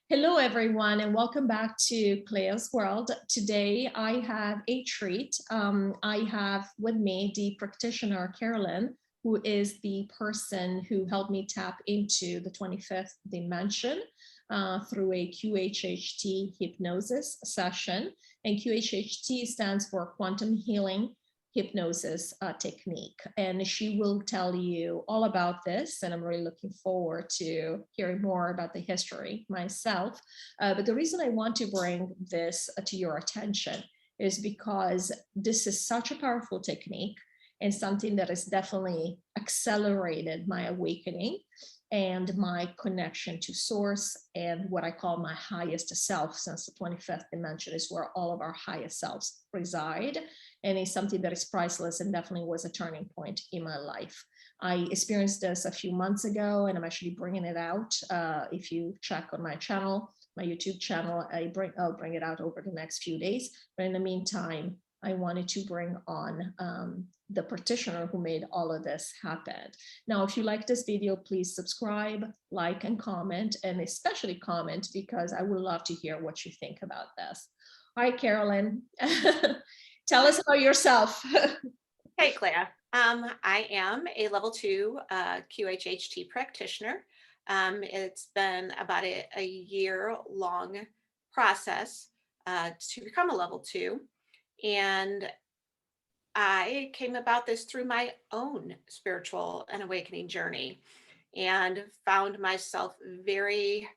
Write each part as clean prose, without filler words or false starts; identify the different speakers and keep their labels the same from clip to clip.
Speaker 1: Hello, everyone, and welcome back to Clea's World. Today, I have a treat. I have with me the practitioner, Carolyn, who is the person who helped me tap into the 25th dimension through a QHHT hypnosis session. And QHHT stands for Quantum Healing Hypnosis Technique, and she will tell you all about this, and I'm really looking forward to hearing more about the history myself. But the reason I want to bring this to your attention is because this is such a powerful technique and something that has definitely accelerated my awakening and my connection to source and what I call my highest self, since the 25th dimension is where all of our highest selves reside. And it's something that is priceless and definitely was a turning point in my life. I experienced this a few months ago, and I'm actually bringing it out. If you check on my channel, my YouTube channel, I'll bring it out over the next few days. But in the meantime, I wanted to bring on the practitioner who made all of this happen. Now, if you like this video, please subscribe, like, and comment, and especially comment, because I would love to hear what you think about this. Hi, Carolyn. Tell us about yourself.
Speaker 2: Hey, Clea. I am a level 2 QHHT practitioner. It's been about a year-long process to become a level 2. And I came about this through my own spiritual and awakening journey and found myself very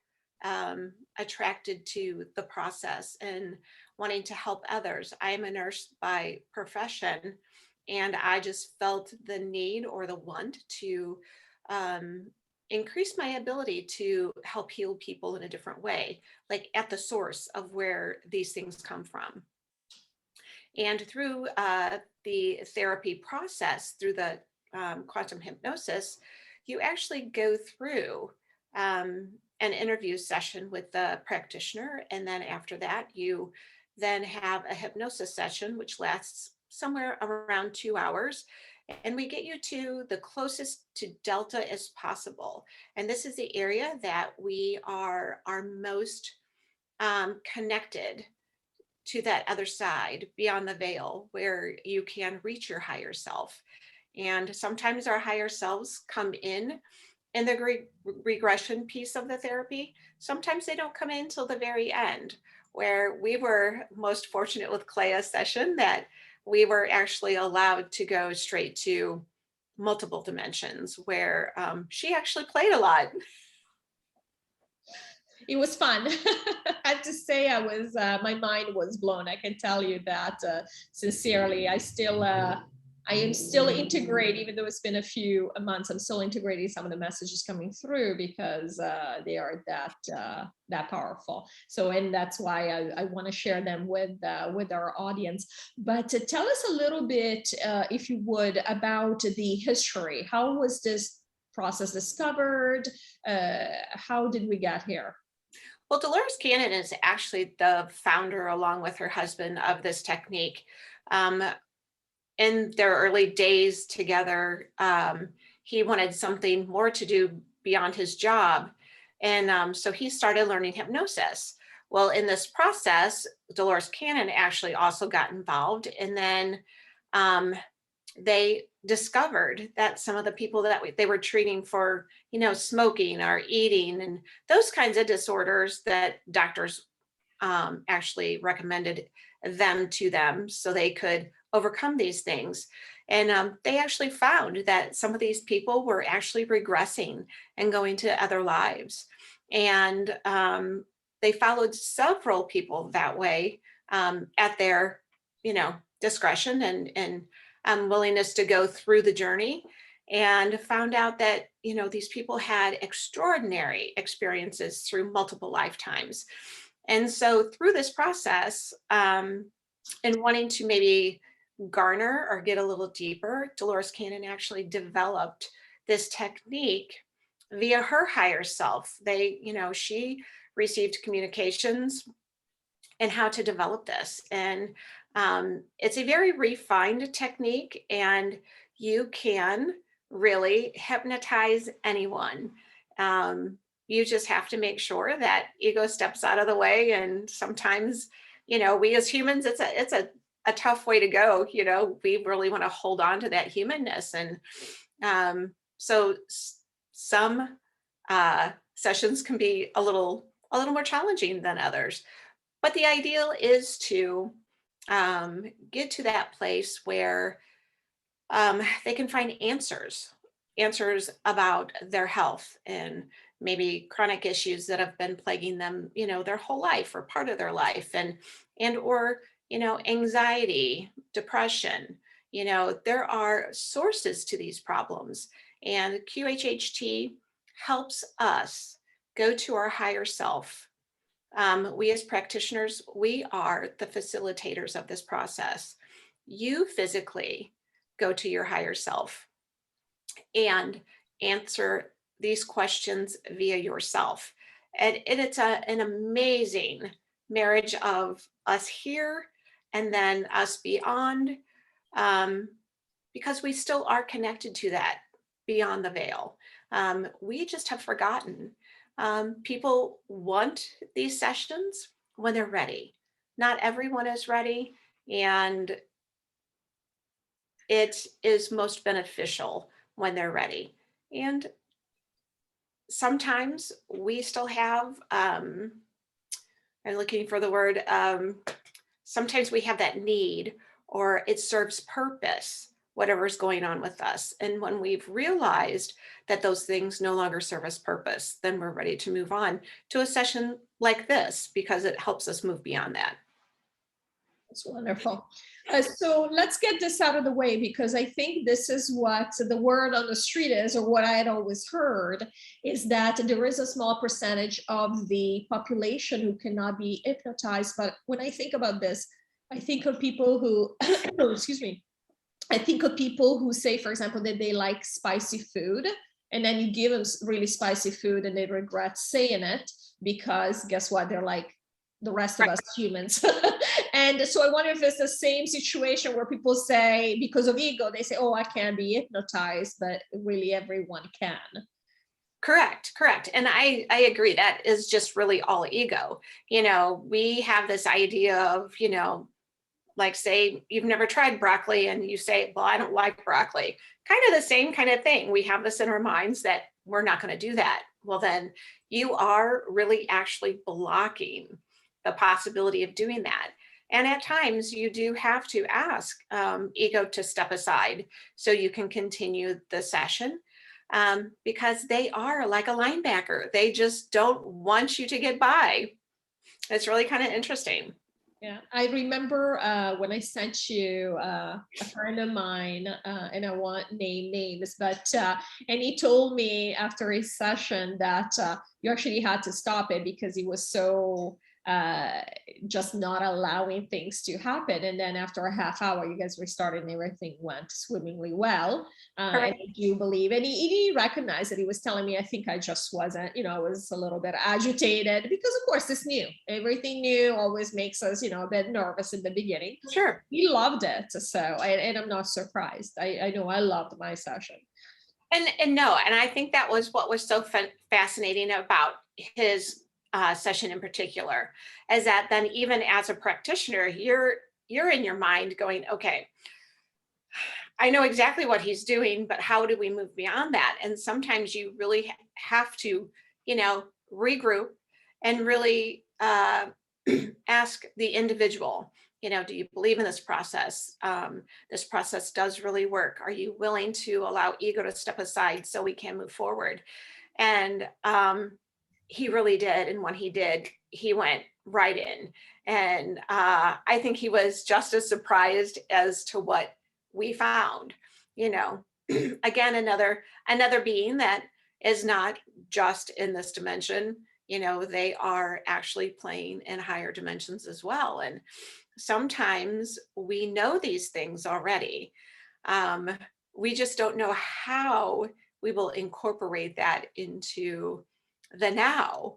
Speaker 2: attracted to the process and wanting to help others. I am a nurse by profession, and I just felt the need or the want to increase my ability to help heal people in a different way, like at the source of where these things come from. And through the therapy process, through the quantum hypnosis, you actually go through an interview session with the practitioner. And then after that, you then have a hypnosis session, which lasts somewhere around 2 hours. And we get you to the closest to delta as possible. And this is the area that we are most connected to, that other side beyond the veil, where you can reach your higher self. And sometimes our higher selves come in the regression piece of the therapy. Sometimes they don't come in till the very end, where we were most fortunate with Clea's session that we were actually allowed to go straight to multiple dimensions, where she actually played a lot.
Speaker 1: It was fun. I have to say, my mind was blown. I can tell you that sincerely. I am still integrating, even though it's been a few months. I'm still integrating some of the messages coming through, because they are that powerful. So, and that's why I want to share them with our audience. But tell us a little bit, if you would, about the history. How was this process discovered? How did we get here?
Speaker 2: Well, Dolores Cannon is actually the founder, along with her husband, of this technique. In their early days together, he wanted something more to do beyond his job. And so he started learning hypnosis. Well, in this process, Dolores Cannon actually also got involved. And then they discovered that some of the people that they were treating for, smoking or eating and those kinds of disorders, that doctors actually recommended them so they could overcome these things. And they actually found that some of these people were actually regressing and going to other lives. And they followed several people that way at their, discretion and willingness to go through the journey, and found out that, these people had extraordinary experiences through multiple lifetimes. And so through this process, and wanting to maybe garner or get a little deeper, Dolores Cannon actually developed this technique via her higher self. She received communications and how to develop this. And it's a very refined technique, and you can really hypnotize anyone. You just have to make sure that ego steps out of the way. And sometimes, we as humans, it's a tough way to go. We really want to hold on to that humanness. And so some sessions can be a little more challenging than others. But the ideal is to get to that place where they can find answers about their health and maybe chronic issues that have been plaguing them, their whole life or part of their life, and or anxiety, depression. There are sources to these problems, and QHHT helps us go to our higher self. We as practitioners, we are the facilitators of this process. You physically go to your higher self and answer these questions via yourself. And it's an amazing marriage of us here and then us beyond, um, because we still are connected to that beyond the veil. We just have forgotten. People want these sessions when they're ready. Not everyone is ready, and it is most beneficial when they're ready. And sometimes we still have, I'm looking for the word, sometimes we have that need, or it serves purpose, whatever's going on with us. And when we've realized that those things no longer serve us purpose, then we're ready to move on to a session like this, because it helps us move beyond that.
Speaker 1: That's wonderful. So let's get this out of the way, because I think this is what the word on the street is, or what I had always heard, is that there is a small percentage of the population who cannot be hypnotized. But when I think about this, I think of people who, excuse me, I think of people who say, for example, that they like spicy food, and then you give them really spicy food and they regret saying it, because guess what? They're like the rest of us humans. And so I wonder if it's the same situation where people say, because of ego, they say, oh, I can't be hypnotized, but really everyone can.
Speaker 2: Correct. And I agree. That is just really all ego. We have this idea of, like, say you've never tried broccoli and you say, well, I don't like broccoli. Kind of the same kind of thing. We have this in our minds that we're not going to do that. Well, then you are really actually blocking the possibility of doing that. And at times you do have to ask ego to step aside so you can continue the session, because they are like a linebacker. They just don't want you to get by. It's really kind of interesting.
Speaker 1: Yeah, I remember when I sent you a friend of mine, and I won't name names, but and he told me after a session that you actually had to stop it because he was so just not allowing things to happen. And then after a half hour, you guys restarted and everything went swimmingly well. And I do believe, and he recognized that. He was telling me, I think I just wasn't, I was a little bit agitated because of course it's new. Everything new always makes us, a bit nervous in the beginning.
Speaker 2: Sure.
Speaker 1: He loved it. So, and I'm not surprised. I know I loved my session.
Speaker 2: And no, and I think that was what was so fascinating about his session in particular, is that then even as a practitioner, you're in your mind going, okay, I know exactly what he's doing, but how do we move beyond that? And sometimes you really have to, regroup and really ask the individual, do you believe in this process? This process does really work. Are you willing to allow ego to step aside so we can move forward? And he really did. And when he did, he went right in. And I think he was just as surprised as to what we found. Again, another being that is not just in this dimension. They are actually playing in higher dimensions as well. And sometimes we know these things already. We just don't know how we will incorporate that into the now,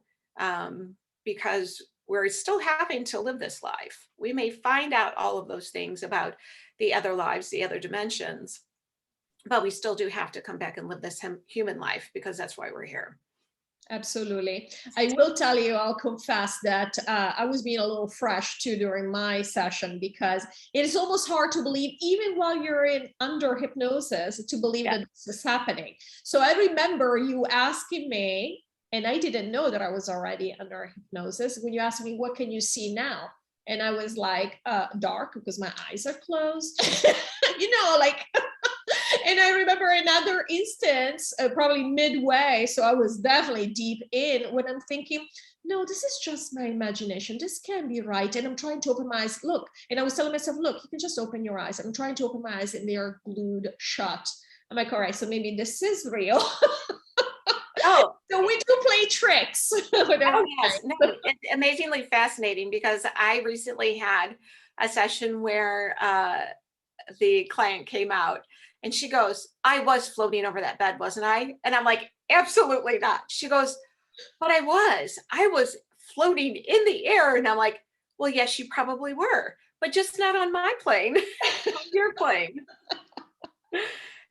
Speaker 2: because we're still having to live this life. We may find out all of those things about the other lives, the other dimensions, but we still do have to come back and live this human life, because that's why we're here.
Speaker 1: Absolutely. I will tell you, I'll confess that I was being a little fresh too during my session, because it is almost hard to believe, even while you're in under hypnosis, to believe
Speaker 2: Yeah.
Speaker 1: that this is happening. So I remember you asking me, and I didn't know that I was already under hypnosis, when you asked me, what can you see now? And I was like, dark, because my eyes are closed, like, and I remember another instance, probably midway, so I was definitely deep in, when I'm thinking, no, this is just my imagination. This can't be right. And I'm trying to open my eyes. Look, and I was telling myself, look, you can just open your eyes. I'm trying to open my eyes and they are glued shut. I'm like, all right, so maybe this is real.
Speaker 2: Oh,
Speaker 1: So we do play tricks.
Speaker 2: oh yes, no, it's amazingly fascinating, because I recently had a session where the client came out and she goes, I was floating over that bed, wasn't I? And I'm like, absolutely not. She goes, but I was floating in the air. And I'm like, well, yes, you probably were, but just not on my plane, on your plane.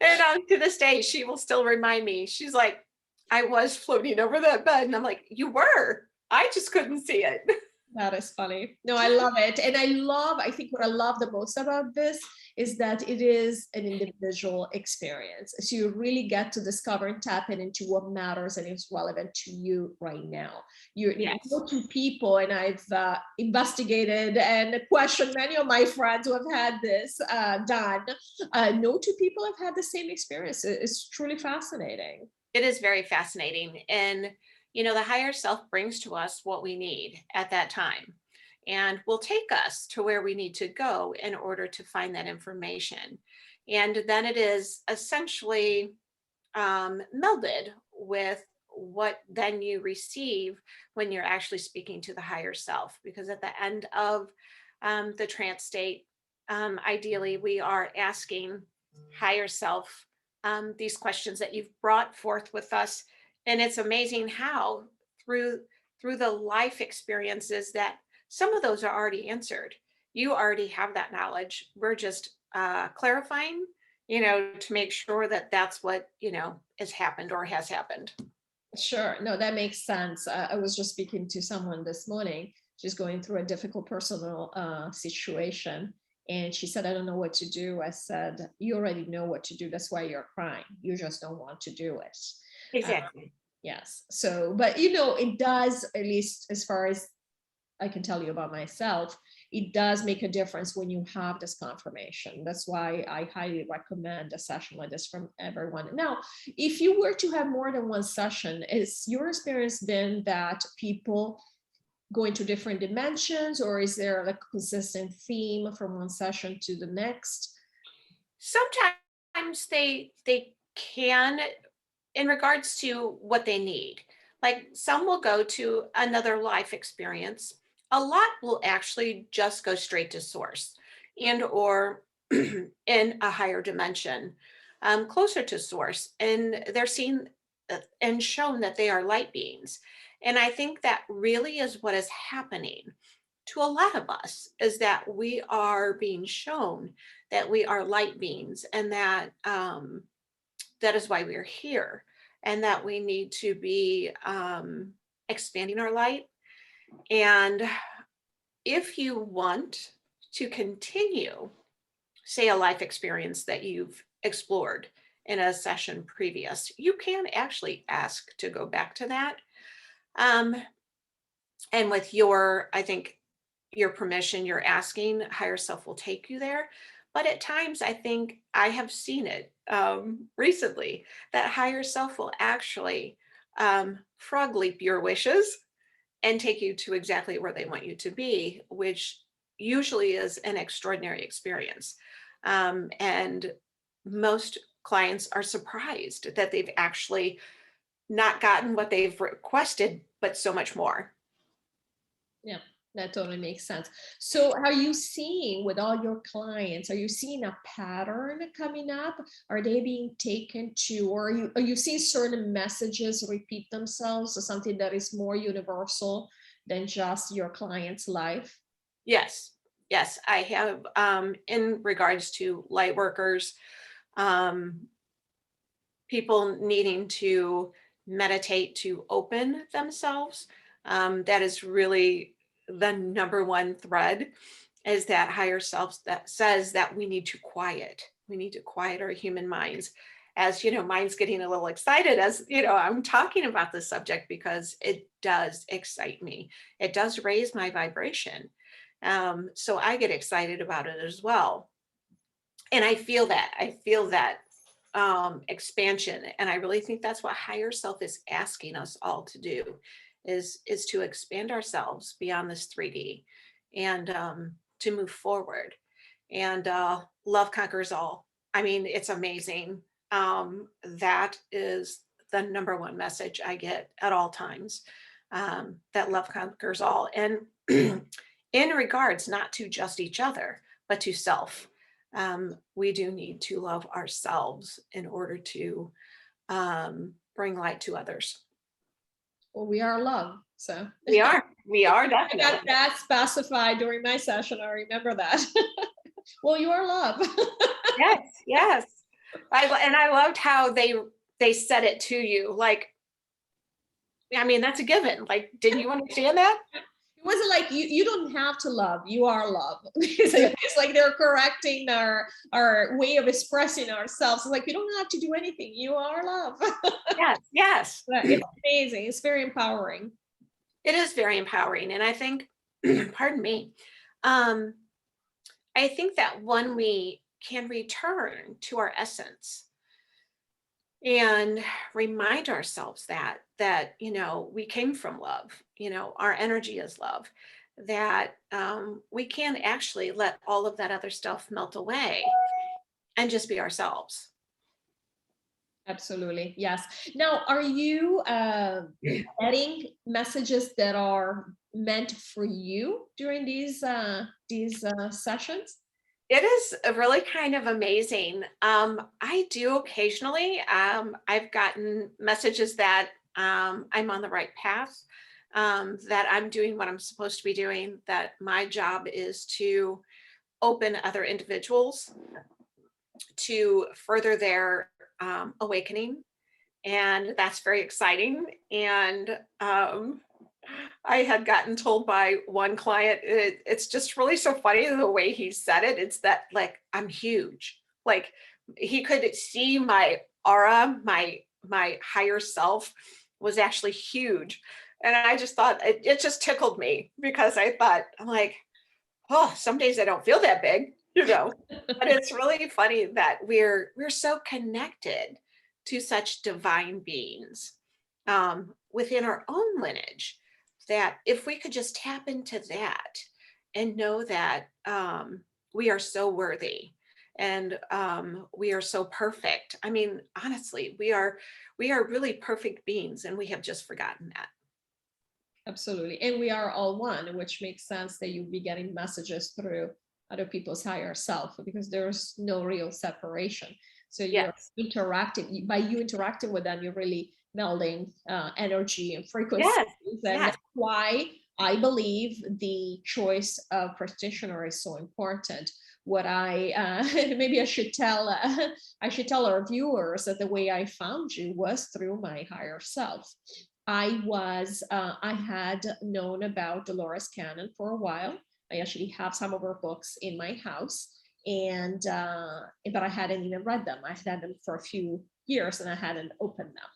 Speaker 2: And to this day, she will still remind me. She's like, I was floating over that bed. And I'm like, you were. I just couldn't see it.
Speaker 1: That is funny. No, I love it. And I think what I love the most about this is that it is an individual experience. So you really get to discover and tap into what matters and is relevant to you right now. You
Speaker 2: Yes.
Speaker 1: go to people, and I've investigated and questioned many of my friends who have had this done. No two people have had the same experience. It's truly fascinating.
Speaker 2: It is very fascinating. And, the higher self brings to us what we need at that time and will take us to where we need to go in order to find that information. And then it is essentially melded with what then you receive when you're actually speaking to the higher self. Because at the end of the trance state, ideally, we are asking higher self these questions that you've brought forth with us. And it's amazing how through the life experiences that some of those are already answered. You already have that knowledge. We're just clarifying, to make sure that that's what, has happened or has happened.
Speaker 1: Sure. No, that makes sense. I was just speaking to someone this morning. She's going through a difficult personal situation. And she said, I don't know what to do. I said, you already know what to do. That's why you're crying. You just don't want to do it.
Speaker 2: Exactly.
Speaker 1: Yes. So, but it does, at least as far as I can tell you about myself, it does make a difference when you have this confirmation. That's why I highly recommend a session like this from everyone. Now, if you were to have more than one session, is your experience been that people go into different dimensions, or is there like a consistent theme from one session to the next?
Speaker 2: Sometimes they can, in regards to what they need. Like some will go to another life experience. A lot will actually just go straight to source and or in a higher dimension, closer to source. And they're seen and shown that they are light beings. And I think that really is what is happening to a lot of us, is that we are being shown that we are light beings, and that that is why we are here, and that we need to be expanding our light. And if you want to continue, say, a life experience that you've explored in a session previous, you can actually ask to go back to that. Um, and with your, I think, your permission, you're asking, higher self will take you there. But at times, I think I have seen it recently, that higher self will actually frog leap your wishes and take you to exactly where they want you to be, which usually is an extraordinary experience. And most clients are surprised that they've actually not gotten what they've requested, but so much more.
Speaker 1: Yeah, that totally makes sense. So are you seeing with all your clients, are you seeing a pattern coming up? Are they being taken to, or are you seeing certain messages repeat themselves, or something that is more universal than just your client's life?
Speaker 2: Yes, yes, I have, in regards to light workers, um, people needing to meditate to open themselves. That is really the number one thread, is that higher self that says that we need to quiet. We need to quiet our human minds. As you know, mine's getting a little excited as I'm talking about this subject, because it does excite me. It does raise my vibration. So I get excited about it as well. And I feel that. Expansion. And I really think that's what higher self is asking us all to do, is to expand ourselves beyond this 3D, and to move forward. And love conquers all. I mean, it's amazing. That is the number one message I get at all times, that love conquers all. And in regards not to just each other, but to self. We do need to love ourselves in order to bring light to others.
Speaker 1: Well, we are love. So
Speaker 2: We are
Speaker 1: I
Speaker 2: definitely.
Speaker 1: got that specified during my session. I remember that. Well, you are love.
Speaker 2: Yes. I loved how they said it to you. Like, I mean, that's a given. Like, didn't you understand that?
Speaker 1: It wasn't like you don't have to love, you are love. It's like they're correcting our way of expressing ourselves. It's like, you don't have to do anything, you are love.
Speaker 2: Yes.
Speaker 1: It's amazing. It's very empowering.
Speaker 2: It is very empowering. And I think, pardon me, I think that when we can return to our essence and remind ourselves that we came from love, our energy is love, that we can actually let all of that other stuff melt away and just be ourselves.
Speaker 1: Absolutely. Yes. Now, are you getting messages that are meant for you during these sessions?
Speaker 2: It is really kind of amazing. I do occasionally. I've gotten messages that I'm on the right path, that I'm doing what I'm supposed to be doing, that my job is to open other individuals to further their awakening. And that's very exciting. And I had gotten told by one client, it's just really so funny the way he said it. It's that, like, I'm huge. Like, he could see my aura, my higher self was actually huge. And I just thought it just tickled me, because I thought, I'm like, oh, some days I don't feel that big, But it's really funny that we're so connected to such divine beings within our own lineage, that if we could just tap into that and know that we are so worthy, and we are so perfect. I mean, honestly, we are really perfect beings, and we have just forgotten that.
Speaker 1: Absolutely. And we are all one, which makes sense that you'll be getting messages through other people's higher self, because there's no real separation. So you're interacting, by you interacting with them, you're really melding energy and frequencies. And that's why I believe the choice of practitioner is so important. What maybe I should tell our viewers that the way I found you was through my higher self. I had known about Dolores Cannon for a while. I actually have some of her books in my house, but I hadn't even read them. I had them for a few years and I hadn't opened them.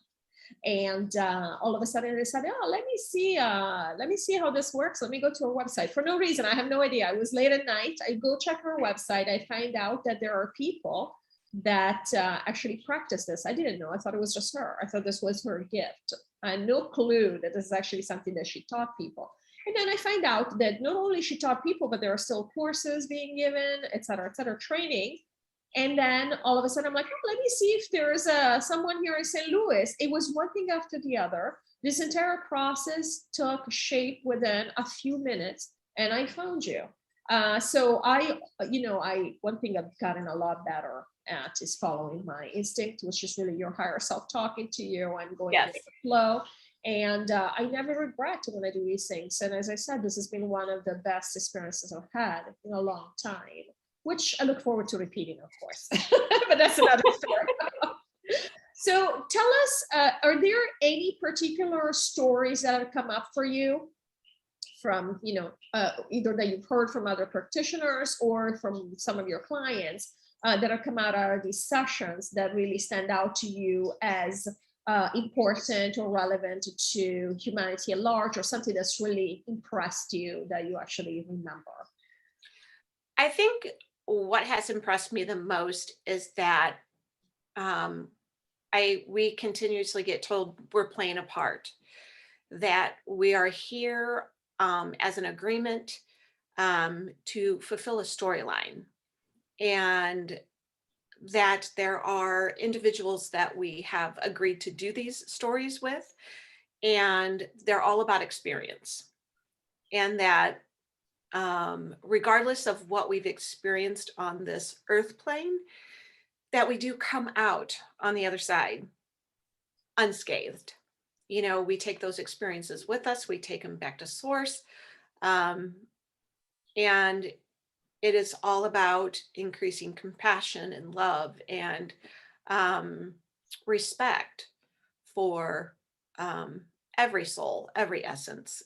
Speaker 1: And all of a sudden I decided, oh, let me see how this works. Let me go to her website. For no reason, I have no idea. I was late at night. I go check her website. I find out that there are people that actually practice this. I didn't know. I thought it was just her. I thought this was her gift. I had no clue that this is actually something that she taught people. And then I find out that not only she taught people, but there are still courses being given, et cetera, training. And then all of a sudden I'm like, oh, let me see if there's someone here in St. Louis. It was one thing after the other. This entire process took shape within a few minutes, and I found you. So one thing I've gotten a lot better at is following my instinct, which is really your higher self talking to you and going with the flow. And I never regret when I do these things. And as I said, this has been one of the best experiences I've had in a long time, which I look forward to repeating, of course. But that's another story. So tell us, are there any particular stories that have come up for you from, either that you've heard from other practitioners or from some of your clients that have come out of these sessions that really stand out to you as important or relevant to humanity at large, or something that's really impressed you that you actually remember?
Speaker 2: I think what has impressed me the most is that we continuously get told we're playing a part, that we are here as an agreement to fulfill a storyline, and that there are individuals that we have agreed to do these stories with, and they're all about experience. And that regardless of what we've experienced on this earth plane, that we do come out on the other side unscathed. We take those experiences with us, we take them back to source. Um, and it is all about increasing compassion and love and respect for every soul, every essence,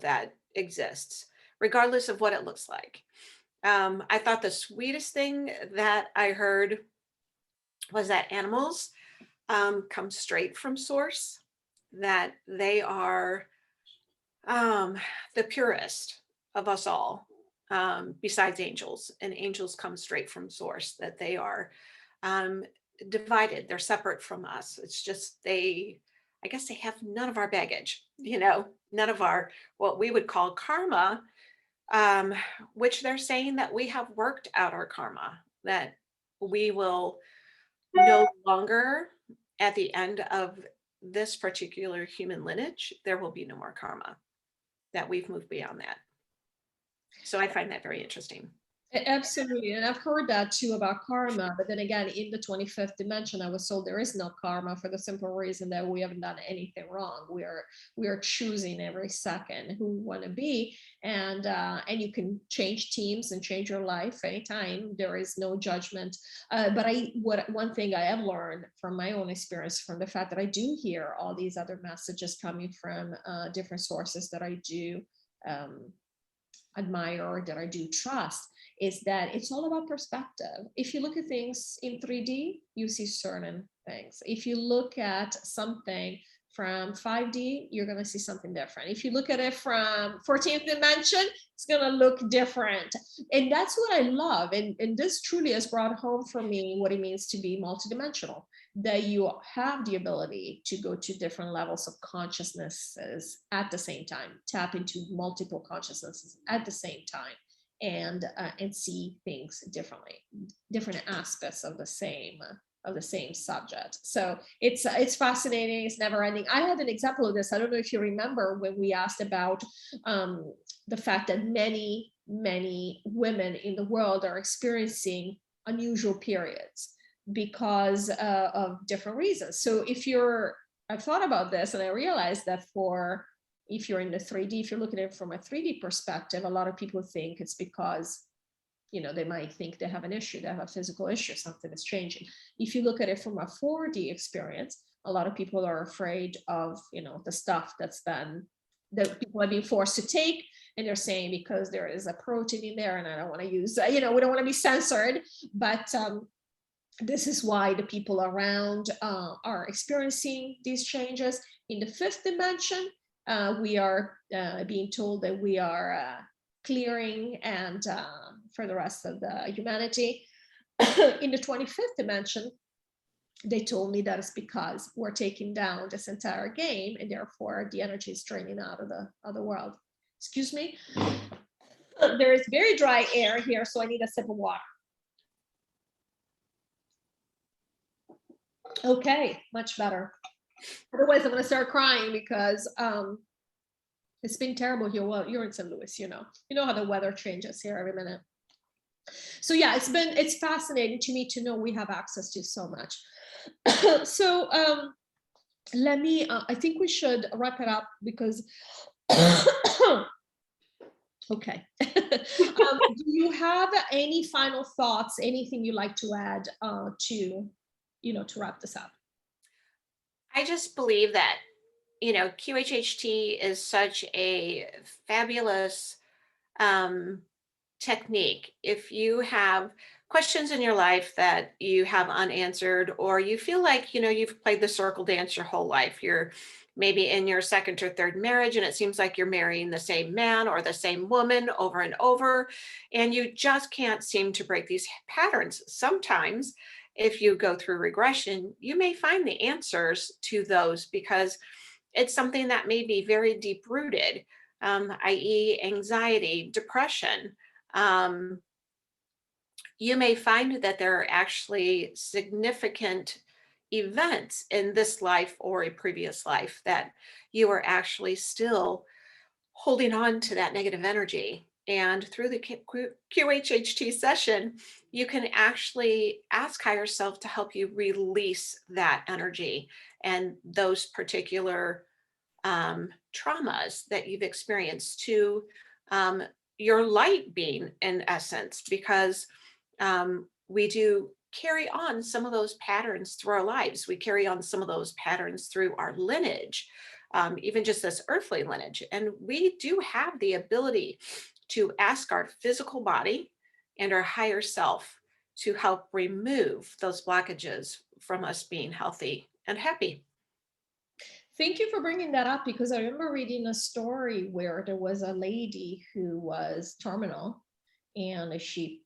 Speaker 2: that exists, regardless of what it looks like. I thought the sweetest thing that I heard was that animals come straight from source, that they are the purest of us all, besides angels, and angels come straight from source, that they are divided, they're separate from us. It's just I guess they have none of our baggage, none of our, what we would call karma, which they're saying that we have worked out our karma, that we will no longer, at the end of this particular human lineage, there will be no more karma, that we've moved beyond that. So I find that very interesting.
Speaker 1: Absolutely, and I've heard that too about karma, but then again, in the 25th dimension, I was told there is no karma, for the simple reason that we haven't done anything wrong. We are choosing every second who we want to be, and you can change teams and change your life anytime. There is no judgment. But one thing I have learned from my own experience, from the fact that I do hear all these other messages coming from different sources that I do admire or that I do trust, is that it's all about perspective. If you look at things in 3D, you see certain things. If you look at something from 5D, you're going to see something different. If you look at it from 14th dimension, it's going to look different. And that's what I love. And this truly has brought home for me what it means to be multidimensional, that you have the ability to go to different levels of consciousnesses at the same time, tap into multiple consciousnesses at the same time, and see things differently, different aspects of the same subject. So it's fascinating. It's never ending. I had an example of this. I don't know if you remember when we asked about the fact that many women in the world are experiencing unusual periods because of different reasons. So I thought about this and I realized that if you're in the 3D, if you're looking at it from a 3D perspective, a lot of people think it's because, they might think they have an issue, they have a physical issue, something is changing. If you look at it from a 4D experience, a lot of people are afraid of, the stuff that people are being forced to take. And they're saying because there is a protein in there, and I don't want to use, we don't want to be censored, but this is why the people around are experiencing these changes. In the 5th dimension, we are being told that we are clearing and for the rest of the humanity. In the 25th dimension, they told me that it's because we're taking down this entire game, and therefore the energy is draining out of the other world. Excuse me. There is very dry air here, so I need a sip of water. Okay, much better. Otherwise, I'm going to start crying because it's been terrible here. Well, you're in St. Louis, you know how the weather changes here every minute. So yeah, it's fascinating to me to know we have access to so much. So let me, I think we should wrap it up because, okay. Do you have any final thoughts, anything you'd like to add to wrap this up?
Speaker 2: I just believe that, QHHT is such a fabulous um, technique. If you have questions in your life that you have unanswered, or you feel like, you've played the circle dance your whole life, you're maybe in your second or third marriage, and it seems like you're marrying the same man or the same woman over and over, and you just can't seem to break these patterns. Sometimes, if you go through regression, you may find the answers to those because it's something that may be very deep rooted, i.e., anxiety, depression. Um, you may find that there are actually significant events in this life or a previous life that you are actually still holding on to that negative energy. And through the QHHT session, you can actually ask higher self to help you release that energy and those particular traumas that you've experienced to um, your light being, in essence, because we do carry on some of those patterns through our lives. We carry on some of those patterns through our lineage, even just this earthly lineage. And we do have the ability to ask our physical body and our higher self to help remove those blockages from us being healthy and happy.
Speaker 1: Thank you for bringing that up, because I remember reading a story where there was a lady who was terminal and she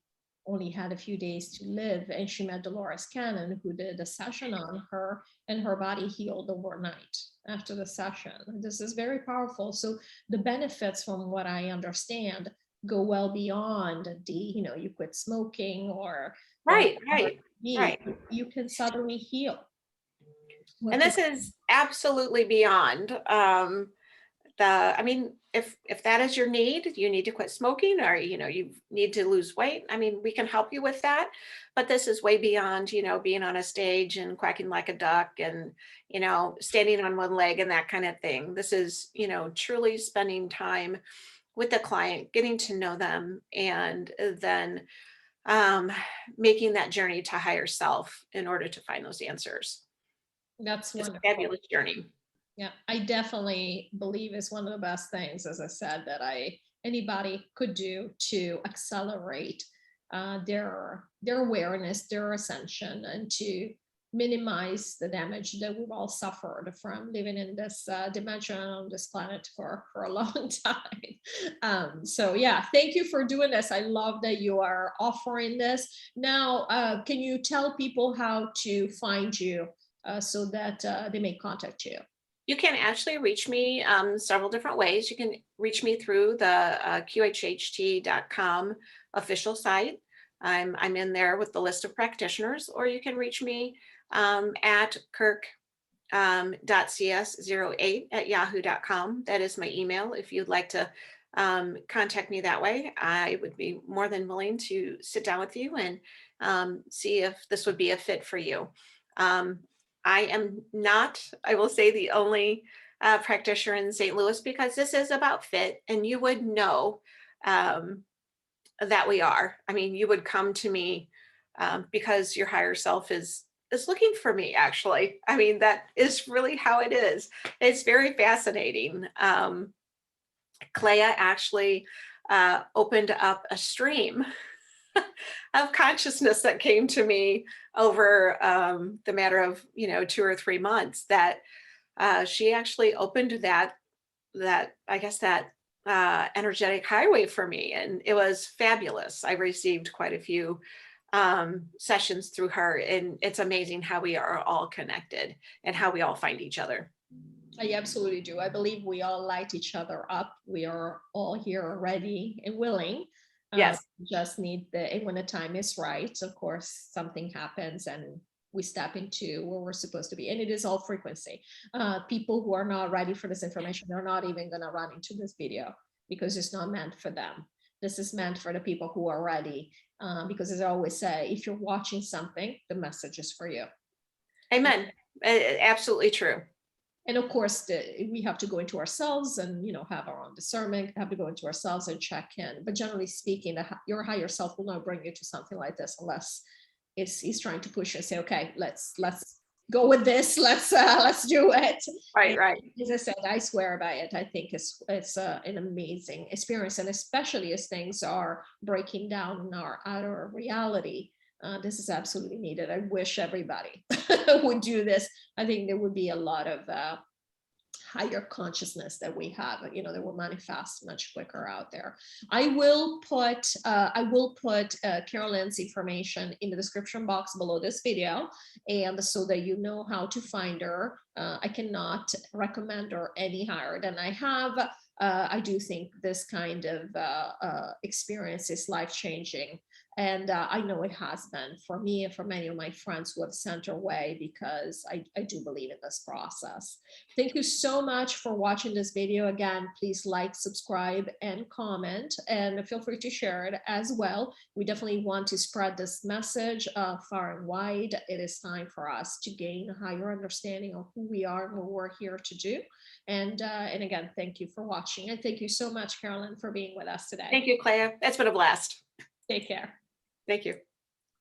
Speaker 1: only had a few days to live, and she met Dolores Cannon, who did a session on her, and her body healed overnight after the session. This is very powerful. So the benefits, from what I understand, go well beyond the, you quit smoking or
Speaker 2: Right,
Speaker 1: whatever
Speaker 2: right,
Speaker 1: it be.
Speaker 2: right.
Speaker 1: You can suddenly heal.
Speaker 2: And this is absolutely beyond I mean, if that is your need, you need to quit smoking, or you need to lose weight. I mean, we can help you with that, but this is way beyond, being on a stage and quacking like a duck and, standing on one leg and that kind of thing. This is, truly spending time with the client, getting to know them, and then um, making that journey to higher self in order to find those answers.
Speaker 1: That's
Speaker 2: It's a
Speaker 1: wonderful.
Speaker 2: fabulous journey.
Speaker 1: Yeah, I definitely believe it's one of the best things, as I said, that anybody could do to accelerate their awareness, their ascension, and to minimize the damage that we've all suffered from living in this dimension on this planet for a long time. So yeah, thank you for doing this. I love that you are offering this. Now, can you tell people how to find you so that they may contact you?
Speaker 2: You can actually reach me several different ways. You can reach me through the QHHT.com official site. I'm in there with the list of practitioners, or you can reach me at Kirk .cs08@yahoo.com. That is my email. If you'd like to contact me that way, I would be more than willing to sit down with you and see if this would be a fit for you. Um, I am not, I will say, the only practitioner in St. Louis, because this is about fit, and you would know um, that we are. I mean, you would come to me because your higher self is looking for me, actually. I mean, that is really how it is. It's very fascinating. Clea actually opened up a stream of consciousness that came to me over the matter of 2 or 3 months, that she actually opened that I guess that energetic highway for me, and it was fabulous. I received quite a few sessions through her, and it's amazing how we are all connected and how we all find each other.
Speaker 1: I absolutely do. I believe we all light each other up. We are all here ready and willing.
Speaker 2: Yes.
Speaker 1: Just need and when the time is right, of course, something happens and we step into where we're supposed to be. And it is all frequency. People who are not ready for this information, they're not even going to run into this video, because it's not meant for them. This is meant for the people who are ready. Because as I always say, if you're watching something, the message is for you.
Speaker 2: Amen. Absolutely true.
Speaker 1: And of course, we have to go into ourselves and have our own discernment, have to go into ourselves and check in. But generally speaking, your higher self will not bring you to something like this unless he's trying to push you and say, okay, let's go with this, let's do it.
Speaker 2: Right,
Speaker 1: And
Speaker 2: right.
Speaker 1: as I said, I swear by it. I think it's an amazing experience, and especially as things are breaking down in our outer reality. This is absolutely needed. I wish everybody would do this. I think there would be a lot of higher consciousness that we have, that will manifest much quicker out there. I will put Carolyn's information in the description box below this video, and so that you know how to find her. I cannot recommend her any higher than I have. I do think this kind of experience is life-changing. And I know it has been for me and for many of my friends who have sent her way, because I do believe in this process. Thank you so much for watching this video. Again, please like, subscribe, and comment, and feel free to share it as well. We definitely want to spread this message far and wide. It is time for us to gain a higher understanding of who we are and what we're here to do. And again, thank you for watching. And thank you so much, Carolyn, for being with us today.
Speaker 2: Thank you, Clea. It's been a blast.
Speaker 1: Take care.
Speaker 2: Thank you.